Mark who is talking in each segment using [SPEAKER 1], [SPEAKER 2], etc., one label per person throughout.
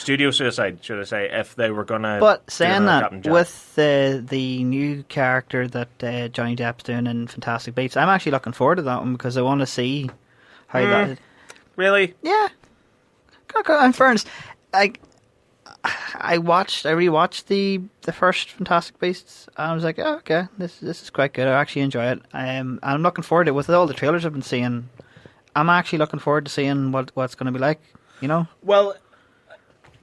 [SPEAKER 1] studio suicide, should I say, if they were going to.
[SPEAKER 2] But saying that,
[SPEAKER 1] Captain Jack.
[SPEAKER 2] with the new character that Johnny Depp's doing in Fantastic Beasts, I'm actually looking forward to that one because I want to see how that.
[SPEAKER 1] Really?
[SPEAKER 2] Yeah. In fairness, I rewatched the first Fantastic Beasts, and I was like, oh, okay, this is quite good. I actually enjoy it. I'm looking forward to it. With all the trailers I've been seeing, I'm actually looking forward to seeing what's going to be like. You know.
[SPEAKER 1] Well,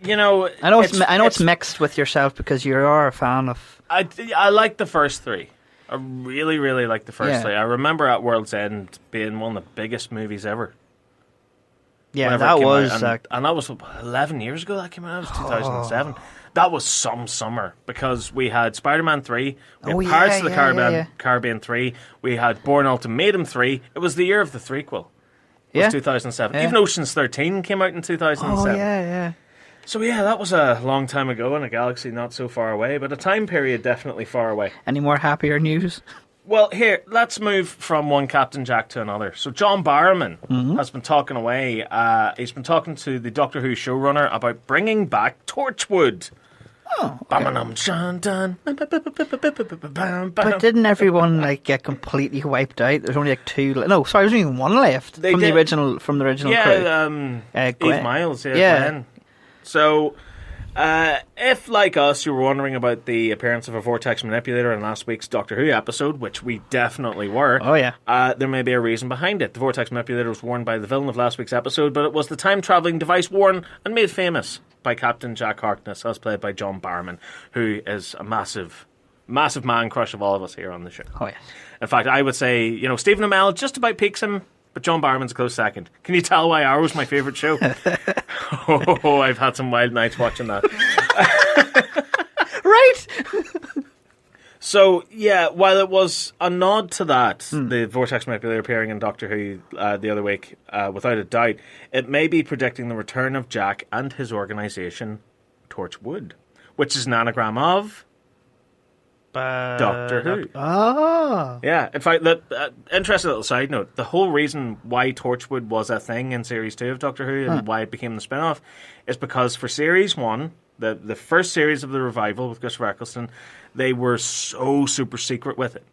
[SPEAKER 1] you know,
[SPEAKER 2] I know it's mixed with yourself because you are a fan of.
[SPEAKER 1] I like the first three. I really, really like the first three. I remember at World's End being one of the biggest movies ever.
[SPEAKER 2] Yeah, that was...
[SPEAKER 1] And that was 11 years ago that came out. That was 2007. That was some summer because we had Spider-Man 3, we had Pirates of the Caribbean 3, we had Bourne Ultimatum 3. It was the year of the threequel. It was 2007. Yeah. Even Ocean's 13 came out in 2007.
[SPEAKER 2] Oh, yeah.
[SPEAKER 1] So, yeah, that was a long time ago in a galaxy not so far away, but a time period definitely far away.
[SPEAKER 2] Any more happier news?
[SPEAKER 1] Well, here, let's move from one Captain Jack to another. So John Barrowman has been talking away. He's been talking to the Doctor Who showrunner about bringing back Torchwood.
[SPEAKER 2] Oh, okay. But didn't everyone get completely wiped out? There's only there's only one left from the original crew.
[SPEAKER 1] Eve Miles, Glenn. So, if, like us, you were wondering about the appearance of a vortex manipulator in last week's Doctor Who episode, which we definitely were, there may be a reason behind it. The vortex manipulator was worn by the villain of last week's episode, but it was the time-travelling device worn and made famous by Captain Jack Harkness, as played by John Barrowman, who is a massive, massive man crush of all of us here on the show.
[SPEAKER 2] Oh, yes.
[SPEAKER 1] In fact, I would say, Stephen Amell just about peaks him, but John Barrowman's a close second. Can you tell why Arrow's my favourite show? I've had some wild nights watching that.
[SPEAKER 2] Right?
[SPEAKER 1] So, yeah, while it was a nod to that, the Vortex Manipulator appearing in Doctor Who the other week, without a doubt, it may be predicting the return of Jack and his organisation, Torchwood, which is an anagram of Doctor Who.
[SPEAKER 2] Oh.
[SPEAKER 1] Yeah, in fact, interesting little side note, the whole reason why Torchwood was a thing in Series 2 of Doctor Who and why it became the spin-off is because for Series 1, the first series of the revival with Christopher Eccleston, they were so super secret with it.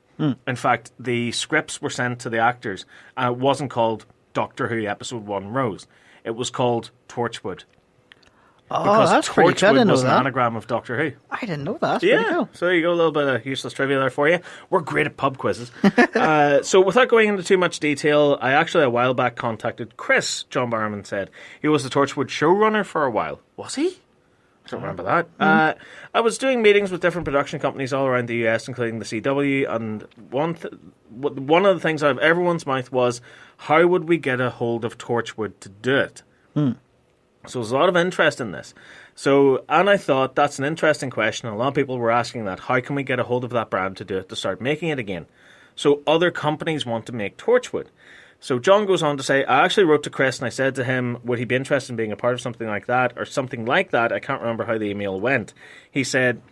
[SPEAKER 1] In fact, the scripts were sent to the actors, and it wasn't called Doctor Who Episode 1 Rose. It was called Torchwood.
[SPEAKER 2] Because that's pretty cool.
[SPEAKER 1] Torchwood was an anagram of Doctor Who.
[SPEAKER 2] I didn't know that. That's pretty cool.
[SPEAKER 1] So there you go, a little bit of useless trivia there for you. We're great at pub quizzes. So without going into too much detail, I actually a while back contacted Chris, John Barrowman said. He was the Torchwood showrunner for a while. Was he? I don't remember that. I was doing meetings with different production companies all around the US, including the CW, and one of the things out of everyone's mouth was, how would we get a hold of Torchwood to do it? So there's a lot of interest in this. And I thought that's an interesting question. A lot of people were asking that. How can we get a hold of that brand to do it, to start making it again? So other companies want to make Torchwood. So John goes on to say, I actually wrote to Chris and I said to him, would he be interested in being a part of something like that or something like that? I can't remember how the email went. He said,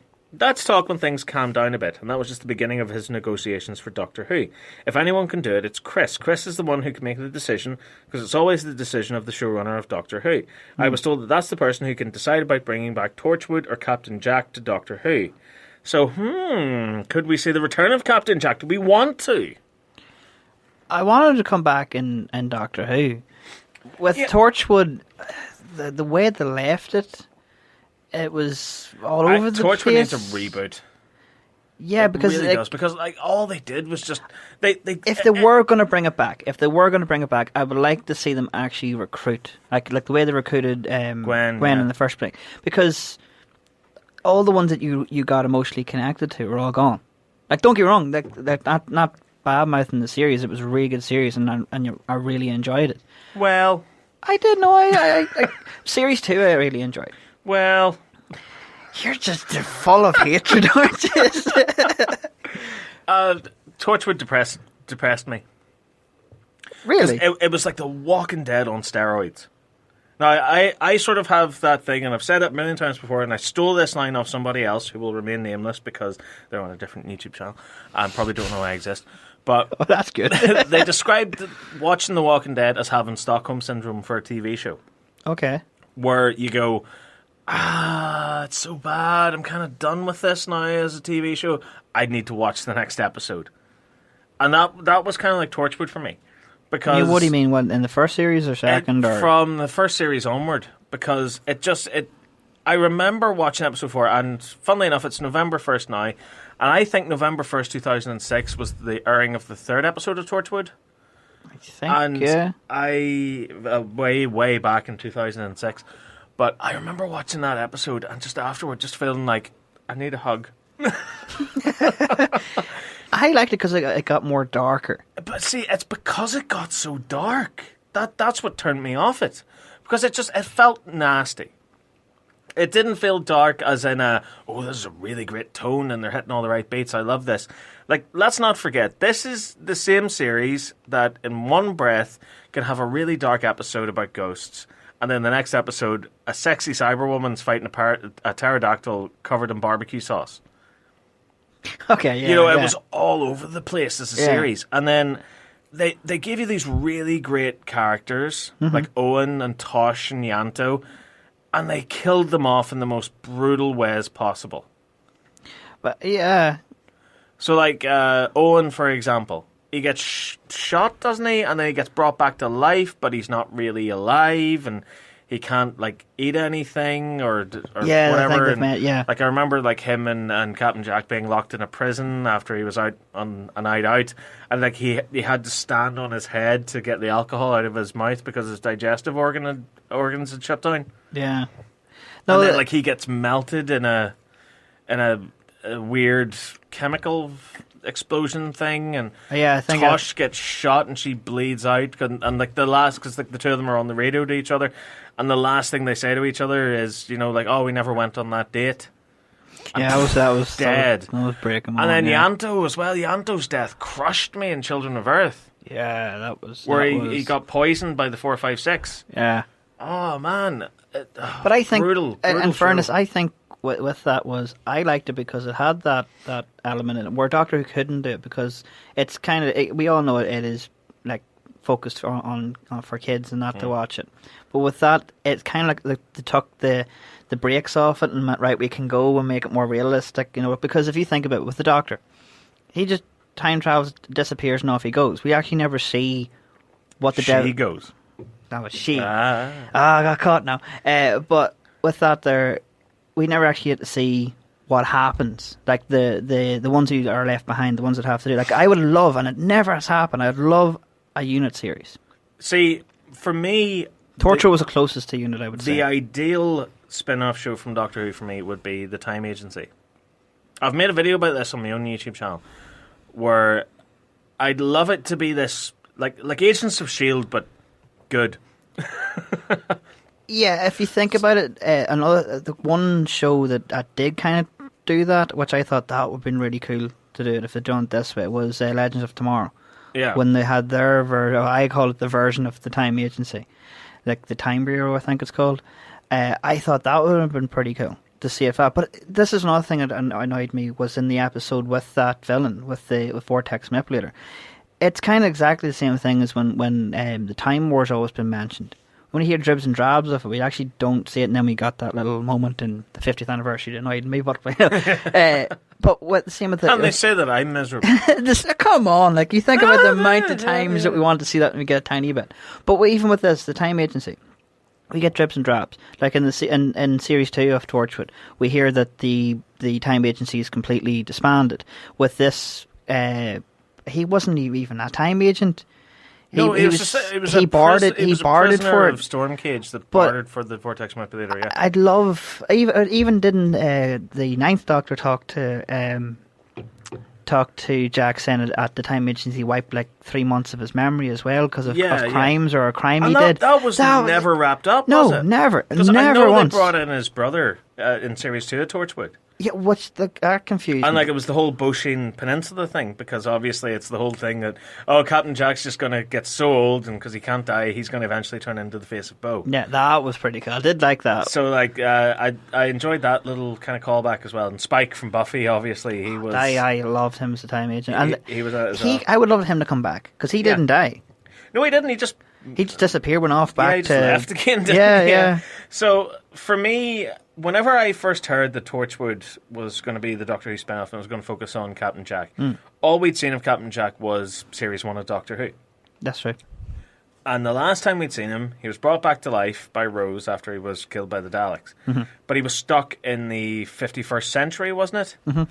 [SPEAKER 1] let's talk when things calm down a bit. And that was just the beginning of his negotiations for Doctor Who. If anyone can do it, it's Chris. Chris is the one who can make the decision because it's always the decision of the showrunner of Doctor Who. I was told that that's the person who can decide about bringing back Torchwood or Captain Jack to Doctor Who. So, could we see the return of Captain Jack? Do we want to?
[SPEAKER 2] I wanted to come back in Doctor Who. With Torchwood, the way they left it, it was all over the place.
[SPEAKER 1] Torchwood needs a reboot.
[SPEAKER 2] Yeah, because
[SPEAKER 1] really does, because all they did was just they.
[SPEAKER 2] If they were going to bring it back, I would like to see them actually recruit, like the way they recruited Gwen in the first place, because all the ones that you got emotionally connected to were all gone. Like, don't get me wrong, not bad mouthing the series. It was a really good series, and I really enjoyed it.
[SPEAKER 1] Well,
[SPEAKER 2] I did know. I Series 2 I really enjoyed.
[SPEAKER 1] Well,
[SPEAKER 2] you're just full of hatred, aren't you?
[SPEAKER 1] Torchwood depressed me.
[SPEAKER 2] Really?
[SPEAKER 1] It was like The Walking Dead on steroids. Now, I sort of have that thing, and I've said it a million times before, and I stole this line off somebody else who will remain nameless because they're on a different YouTube channel and probably don't know I exist. But
[SPEAKER 2] that's good.
[SPEAKER 1] They described watching The Walking Dead as having Stockholm Syndrome for a TV show.
[SPEAKER 2] Okay.
[SPEAKER 1] Where you go, It's so bad. I'm kind of done with this now as a TV show. I need to watch the next episode. And that was kind of like Torchwood for me. Because
[SPEAKER 2] what do you mean? What, in the first series or second? Or
[SPEAKER 1] from the first series onward. Because I remember watching episode 4, and funnily enough, it's November 1st now. And I think November 1st, 2006 was the airing of the third episode of Torchwood.
[SPEAKER 2] I think, yeah.
[SPEAKER 1] Way back in 2006. But I remember watching that episode and just afterward just feeling like I need a hug.
[SPEAKER 2] I liked it because it got more darker.
[SPEAKER 1] But see, it's because it got so dark. That's what turned me off it. Because it felt nasty. It didn't feel dark as in this is a really great tone and they're hitting all the right beats. I love this. Like, let's not forget, this is the same series that in one breath can have a really dark episode about ghosts. And then the next episode, a sexy cyberwoman's fighting a pterodactyl covered in barbecue sauce.
[SPEAKER 2] Okay, yeah.
[SPEAKER 1] It was all over the place as a series. And then they gave you these really great characters, like Owen and Tosh and Yanto, and they killed them off in the most brutal ways possible.
[SPEAKER 2] But, yeah.
[SPEAKER 1] So, like, Owen, for example, he gets shot, doesn't he? And then he gets brought back to life, but he's not really alive, and he can't, like, eat anything or whatever. Like, I remember, like, him and Captain Jack being locked in a prison after he was out on a night out, and, like, he had to stand on his head to get the alcohol out of his mouth because his digestive organs had shut down.
[SPEAKER 2] Yeah.
[SPEAKER 1] No, and then, like, he gets melted in a weird chemical explosion thing, and
[SPEAKER 2] I think
[SPEAKER 1] Tosh gets shot and she bleeds out, and like the last, because like the two of them are on the radio to each other, and the last thing they say to each other is, like, oh, we never went on that date.
[SPEAKER 2] And that was
[SPEAKER 1] dead.
[SPEAKER 2] That was breaking.
[SPEAKER 1] And then Yanto as well. Yanto's death crushed me in Children of Earth.
[SPEAKER 2] Yeah, that was
[SPEAKER 1] where he got poisoned by the 456.
[SPEAKER 2] Yeah.
[SPEAKER 1] Oh man.
[SPEAKER 2] But I think,
[SPEAKER 1] brutal
[SPEAKER 2] in fairness, I think with that was, I liked it because it had that element in it where Doctor Who couldn't do it, because it's kind of, we all know it is like focused on for kids and not to watch it. But with that, it's kind of like they took the brakes off it and went, right, we can go and make it more realistic, because if you think about it, with the Doctor, he just time travels, disappears, and off he goes. We actually never see what the
[SPEAKER 1] She goes.
[SPEAKER 2] That was she. I got caught now. But with that there, we never actually get to see what happens. Like the ones who are left behind, the ones that have to do. Like, I would love, and it never has happened, I'd love a unit series.
[SPEAKER 1] See, for me,
[SPEAKER 2] Torture was the closest to unit, I would say.
[SPEAKER 1] The ideal spin-off show from Doctor Who for me would be The Time Agency. I've made a video about this on my own YouTube channel, where I'd love it to be this, like Agents of S.H.I.E.L.D., but good.
[SPEAKER 2] Yeah, if you think about it, the one show that did kind of do that, which I thought that would have been really cool to do it if they'd done it this way, was Legends of Tomorrow.
[SPEAKER 1] Yeah.
[SPEAKER 2] When they had their I call it the version of the Time Agency, like the Time Bureau, I think it's called. I thought that would have been pretty cool to see it. But this is another thing that annoyed me, was in the episode with that villain, with the Vortex Manipulator. It's kind of exactly the same thing as when the Time War's always been mentioned. When you hear dribs and drabs of it, we actually don't see it, and then we got that little moment in the 50th anniversary that annoyed me. But what the same with
[SPEAKER 1] and they say that I'm miserable.
[SPEAKER 2] Come on, like, you think about the amount of times that we want to see that, and we get a tiny bit. But even with this, the Time Agency, we get drips and drops. Like in series 2 of Torchwood, we hear that the Time Agency is completely disbanded. With this, he wasn't even a time agent. He barred for it.
[SPEAKER 1] Of Stormcage that barred for the Vortex Manipulator. Yeah,
[SPEAKER 2] I'd love. Even didn't the Ninth Doctor talk to Jack, saying at the Time Agency wiped like 3 months of his memory as well because of crimes or a crime he did.
[SPEAKER 1] That was never wrapped up.
[SPEAKER 2] No,
[SPEAKER 1] was it?
[SPEAKER 2] Never.
[SPEAKER 1] Because
[SPEAKER 2] never
[SPEAKER 1] I know
[SPEAKER 2] once.
[SPEAKER 1] They brought in his brother in series 2 of Torchwood.
[SPEAKER 2] Yeah, what's that confused?
[SPEAKER 1] And like it was the whole Boshin Peninsula thing, because obviously it's the whole thing that Captain Jack's just going to get so old, and because he can't die, he's going to eventually turn into the face of Bo.
[SPEAKER 2] Yeah, that was pretty cool. I did like that.
[SPEAKER 1] So like I enjoyed that little kind of callback as well. And Spike from Buffy, obviously he was.
[SPEAKER 2] I loved him as a time agent, and
[SPEAKER 1] he was. I
[SPEAKER 2] would love him to come back because he didn't die.
[SPEAKER 1] No, he didn't. He just
[SPEAKER 2] disappeared, went off back
[SPEAKER 1] he just left again.
[SPEAKER 2] Yeah.
[SPEAKER 1] So for me, whenever I first heard that Torchwood was going to be the Doctor Who spin-off and was going to focus on Captain Jack, all we'd seen of Captain Jack was Series 1 of Doctor Who.
[SPEAKER 2] That's right.
[SPEAKER 1] And the last time we'd seen him, he was brought back to life by Rose after he was killed by the Daleks. Mm-hmm. But he was stuck in the 51st century, wasn't it? Mm-hmm.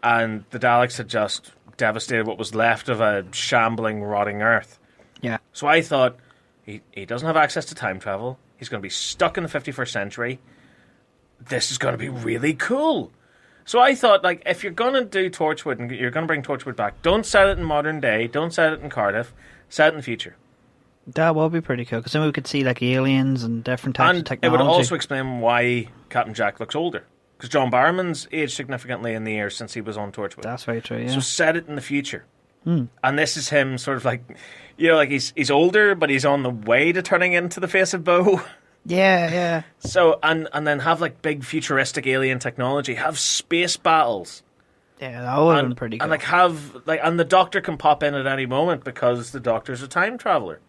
[SPEAKER 1] And the Daleks had just devastated what was left of a shambling, rotting Earth.
[SPEAKER 2] Yeah.
[SPEAKER 1] So I thought, he doesn't have access to time travel. He's going to be stuck in the 51st century. This is going to be really cool. So I thought, like, if you're going to do Torchwood and you're going to bring Torchwood back, don't set it in modern day, don't set it in Cardiff, set it in the future.
[SPEAKER 2] That would be pretty cool, because then we could see like aliens and different types of technology.
[SPEAKER 1] It would also explain why Captain Jack looks older. Because John Barrowman's aged significantly in the years since he was on Torchwood.
[SPEAKER 2] That's very true, yeah.
[SPEAKER 1] So set it in the future. And this is him sort of like, like he's older, but he's on the way to turning into the face of Bo.
[SPEAKER 2] Yeah, yeah.
[SPEAKER 1] So, and then have like big futuristic alien technology, have space battles.
[SPEAKER 2] Yeah, that would have been pretty cool.
[SPEAKER 1] And and the Doctor can pop in at any moment because the Doctor's a time traveller.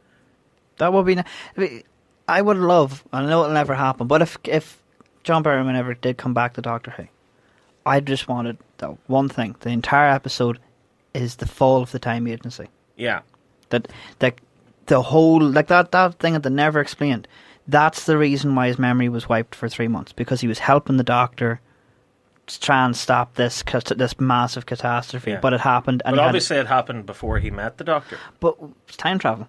[SPEAKER 2] That would be. I would love. I know it'll never happen, but if John Barrowman ever did come back to Doctor Who, I just wanted that one thing. The entire episode is the fall of the Time Agency.
[SPEAKER 1] Yeah.
[SPEAKER 2] That the whole that thing that they never explained. That's the reason why his memory was wiped for 3 months, because he was helping the Doctor to try and stop this massive catastrophe. Yeah. But it happened.
[SPEAKER 1] And obviously it happened before he met the Doctor.
[SPEAKER 2] But it's time travel.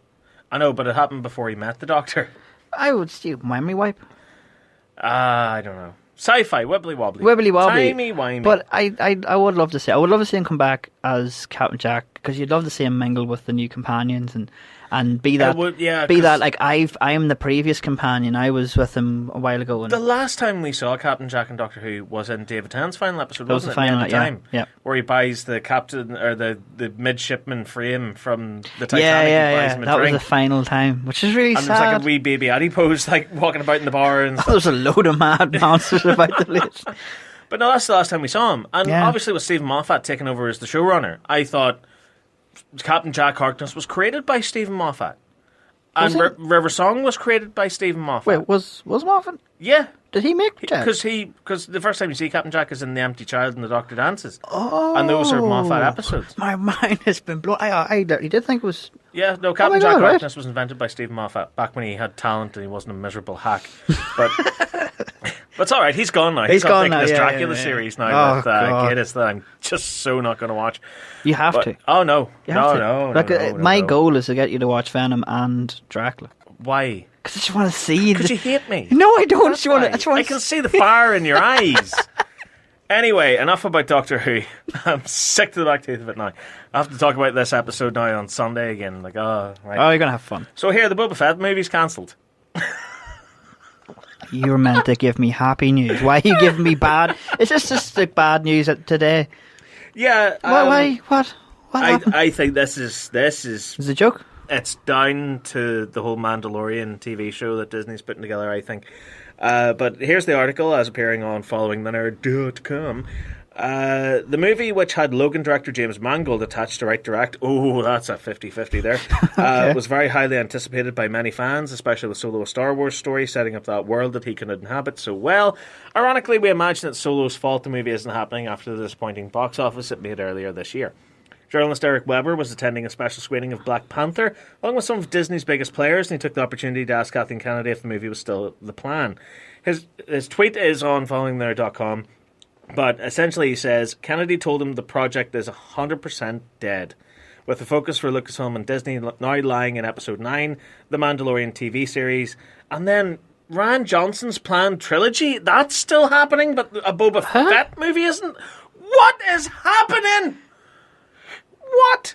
[SPEAKER 1] I know, but it happened before he met the Doctor.
[SPEAKER 2] I would steal memory wipe.
[SPEAKER 1] I don't know. Sci-fi, wibbly wobbly.
[SPEAKER 2] Wibbly wobbly.
[SPEAKER 1] Timey-wimey.
[SPEAKER 2] But I would love to see. I would love to see him come back as Captain Jack, because you'd love to see him mingle with the new companions and be that. Like I am the previous companion. I was with him a while ago. And
[SPEAKER 1] the last time we saw Captain Jack and Doctor Who was in David Tennant's final episode, wasn't it?
[SPEAKER 2] Final time, yeah.
[SPEAKER 1] Where he buys the captain or the midshipman frame from the Titanic.
[SPEAKER 2] Yeah. That was the final time, which is really sad.
[SPEAKER 1] And there's like a wee baby adipose like walking about in the bar and stuff.
[SPEAKER 2] There's a load of mad monsters about the place.
[SPEAKER 1] But no, that's the last time we saw him. And obviously with Stephen Moffat taking over as the showrunner, I thought Captain Jack Harkness was created by Stephen Moffat. And River Song was created by Stephen Moffat.
[SPEAKER 2] Wait, was Moffat?
[SPEAKER 1] Yeah.
[SPEAKER 2] Did he make Jack?
[SPEAKER 1] Because the first time you see Captain Jack is in The Empty Child and The Doctor Dances. Oh. And those are Moffat episodes.
[SPEAKER 2] My mind has been blown. I did think it was...
[SPEAKER 1] Yeah, no, Captain Jack Harkness was invented by Stephen Moffat back when he had talent and he wasn't a miserable hack. But... But it's all right. He's gone now.
[SPEAKER 2] He's gone now.
[SPEAKER 1] This Dracula series now with Gatiss that I'm just so not going to watch.
[SPEAKER 2] You have to.
[SPEAKER 1] Oh no, no.
[SPEAKER 2] My goal is to get you to watch Venom and Dracula.
[SPEAKER 1] Why?
[SPEAKER 2] Because I just want to see.
[SPEAKER 1] Because you hate me.
[SPEAKER 2] No, I don't. I
[SPEAKER 1] can see the fire in your eyes. Anyway, enough about Doctor Who. I'm sick to the back teeth of it now. I have to talk about this episode now on Sunday again. Right.
[SPEAKER 2] Oh, you're gonna have fun.
[SPEAKER 1] So here, the Boba Fett movie's cancelled.
[SPEAKER 2] You're meant to give me happy news. Why are you giving me bad? Is this just like bad news today?
[SPEAKER 1] Yeah.
[SPEAKER 2] Why? What happened?
[SPEAKER 1] I think this is.
[SPEAKER 2] Is it a joke?
[SPEAKER 1] It's down to the whole Mandalorian TV show that Disney's putting together, I think. But here's the article as appearing on followingnerd.com. The movie, which had Logan director James Mangold attached to write direct, that's a 50-50 there, okay. Was very highly anticipated by many fans, especially with Solo, a Star Wars story, setting up that world that he can inhabit so well. Ironically, we imagine it's Solo's fault the movie isn't happening after the disappointing box office it made earlier this year. Journalist Eric Weber was attending a special screening of Black Panther, along with some of Disney's biggest players, and he took the opportunity to ask Kathleen Kennedy if the movie was still the plan. His tweet is on followingnerd.com. But essentially he says, Kennedy told him the project is 100% dead. With the focus for Lucasfilm and Disney now lying in Episode 9, the Mandalorian TV series, and then Rian Johnson's planned trilogy, that's still happening, but a Boba Fett movie isn't? What is happening? What?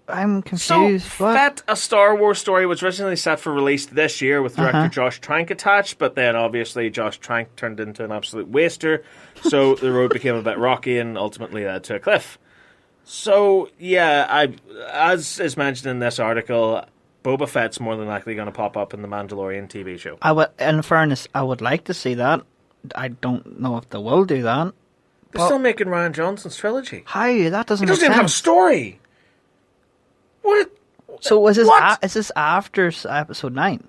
[SPEAKER 2] I'm confused.
[SPEAKER 1] So, Fett, a Star Wars story, was originally set for release this year with director Josh Trank attached, but then obviously Josh Trank turned into an absolute waster, so the road became a bit rocky and ultimately led to a cliff. So, yeah, as is mentioned in this article, Boba Fett's more than likely going to pop up in the Mandalorian TV show.
[SPEAKER 2] In fairness, I would like to see that. I don't know if they will do that.
[SPEAKER 1] They're still making Rian Johnson's trilogy.
[SPEAKER 2] How? That doesn't make sense.
[SPEAKER 1] He doesn't even have a story. What?
[SPEAKER 2] So is this after Episode 9?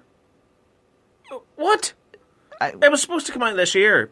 [SPEAKER 1] What? It was supposed to come out this year.